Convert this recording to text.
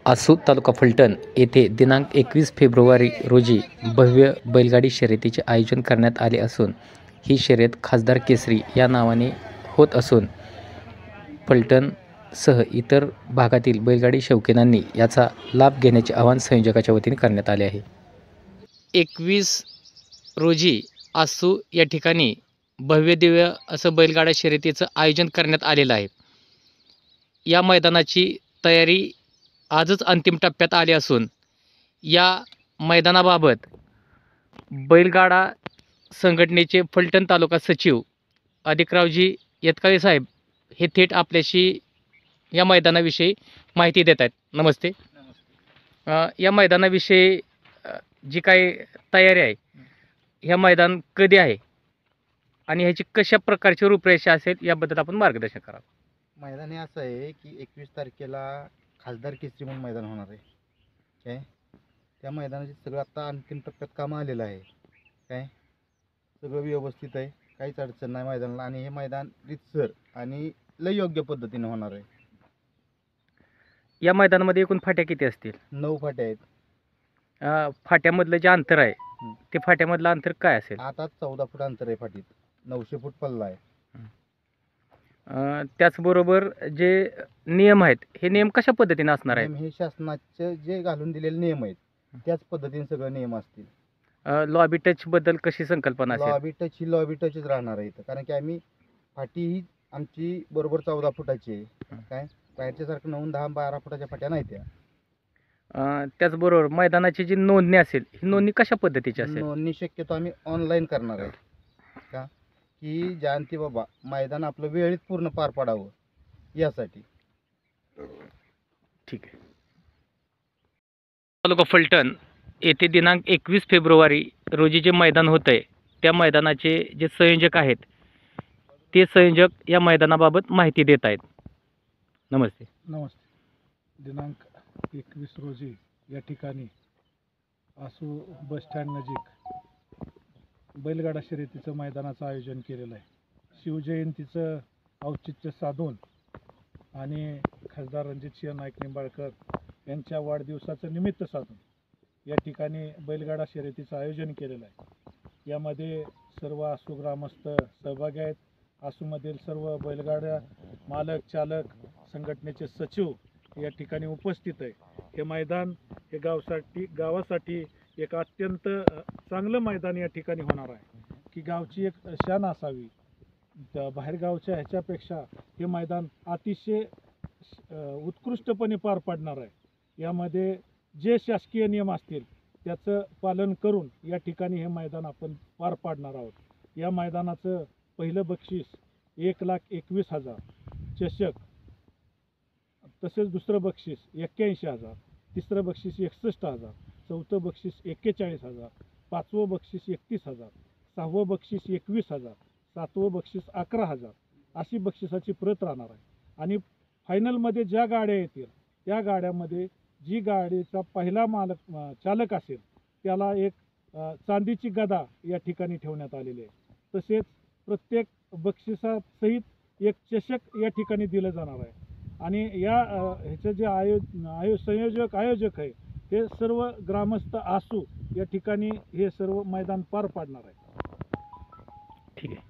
आसूत तालुका फलटण येथे दिनांक 21 फेब्रुवारी रोजी भव्य बैलगाडी शर्यतीचे आयोजन करण्यात आले असून ही शर्यत खासदार केसरी या नावाने होत असून फलटणसह इतर भागातील बैलगाडी शौकीनांनी याचा लाभ घेण्याचे आवाहन संयोजकाच्या वतीने करण्यात आले आहे. 21 रोजी आसू या ठिकाणी भव्यदिव्य असं बैलगाडा शर्यतीचं आयोजन करण्यात आलेलं आहे. या मैदानाची तयारी आजच अंतिम टप्प्यात आली असून या मैदानाबाबत बैलगाडा संघटनेचे फलटण तालुका सचिव अधिकरावजी येतकाळे साहेब हे थेट आपल्याशी या मैदानाविषयी माहिती देत आहेत. नमस्ते. या मैदानाविषयी जी काही तयारी आहे, ह्या मैदान कधी आहे आणि ह्याची कशा प्रकारची रूपरेषा असेल याबद्दल आपण मार्गदर्शन करा. मैदान हे असं आहे की 21 तारखेला खासदार केसरी म्हणून मैदान होणार आहे. काय त्या मैदानाचे सगळं आता अंतिम टप्प्यात कामं आलेलं आहे. काय सगळं व्यवस्थित आहे, काहीच अडचण नाही मैदानाला. आणि हे मैदान रितसर आणि लय योग्य पद्धतीने होणार आहे. या मैदानामध्ये एकूण फाट्या किती असतील? 9 फाट्या आहेत. फाट्यामधलं जे अंतर आहे ते फाट्यामधलं अंतर काय असेल? आता 14 फूट अंतर आहे फाटीत, 900 फूट पल्ला आहे. त्याचबरोबर जे नियम आहेत हे नियम कशा पद्धतीने असणार आहेत? हे शासनाचे जे घालून दिलेले नियम आहेत त्याच पद्धतीने सगळे नियम असतील. लॉबी टच बद्दल कशी संकल्पना असेल? लॉबी टचच राहणार आहे इथं, कारण की आम्ही फाटी ही आमची बरोबर 14 फुटाची आहे. काय बाहेरच्यासारखं 9, 10, 12 फुटाच्या फाट्या नाही त्या. त्याचबरोबर मैदानाची जी नोंदणी असेल ही नोंदणी कशा पद्धतीची असेल? नोंदणी शक्यतो आम्ही ऑनलाईन करणार आहे. का की जानती बाबा मैदान आपलं वेळेत पूर्ण पार पाडावं यासाठी. ठीक आहे. तालुका फलटण येथे दिनांक 21 फेब्रुवारी रोजी जे मैदान होतं आहे त्या मैदानाचे जे संयोजक आहेत ते संयोजक या मैदानाबाबत माहिती देत आहेत. नमस्ते. दिनांक 21 रोजी या ठिकाणी आसू बसस्टँड नजीक बैलगाडा शर्यतीचं मैदानाचं आयोजन केलेलं आहे. शिवजयंतीचं औचित्य साधून आणि खासदार रणजितसिंह नाईक निंबाळकर यांच्या वाढदिवसाचं निमित्त साधून या ठिकाणी बैलगाडा शर्यतीचं आयोजन केलेलं आहे. यामध्ये सर्व आसू ग्रामस्थ सहभागी आहेत. आसूमधील सर्व बैलगाड्या मालक, चालक, संघटनेचे सचिव या ठिकाणी उपस्थित आहे. हे मैदान हे गावासाठी एक अत्यंत चांगलं मैदान या ठिकाणी होणार आहे की गावची एक शान असावी. बाहेरगावच्या ह्याच्यापेक्षा हे मैदान अतिशय उत्कृष्टपणे पार पाडणार आहे. यामध्ये जे शासकीय नियम असतील त्याचं पालन करून या ठिकाणी हे मैदान आपण पार पाडणार आहोत. या मैदानाचं पहिलं बक्षीस 1,21,000 चषक, तसेच दुसरं बक्षीस 81,000, तिसरं बक्षीस 61,000, चौथं बक्षीस 41,000, पाचवं बक्षीस 31,000, सहावं बक्षीस 21,000, सातवं बक्षीस 11,000 अशी बक्षिसाची प्रत राहणार आहे. आणि फायनलमध्ये ज्या गाड्या येतील त्या गाड्यामध्ये जी गाडीचा पहिला चालक असेल त्याला एक चांदीची गदा या ठिकाणी ठेवण्यात आलेली आहे. तसेच प्रत्येक बक्षिसासहित एक चषक या ठिकाणी दिलं जाणार आहे. आणि या ह्याचं जे संयोजक आहे हे सर्व ग्रामस्थ आसू या ठिकाणी हे सर्व मैदान पार पाडणार आहे. ठीक आहे.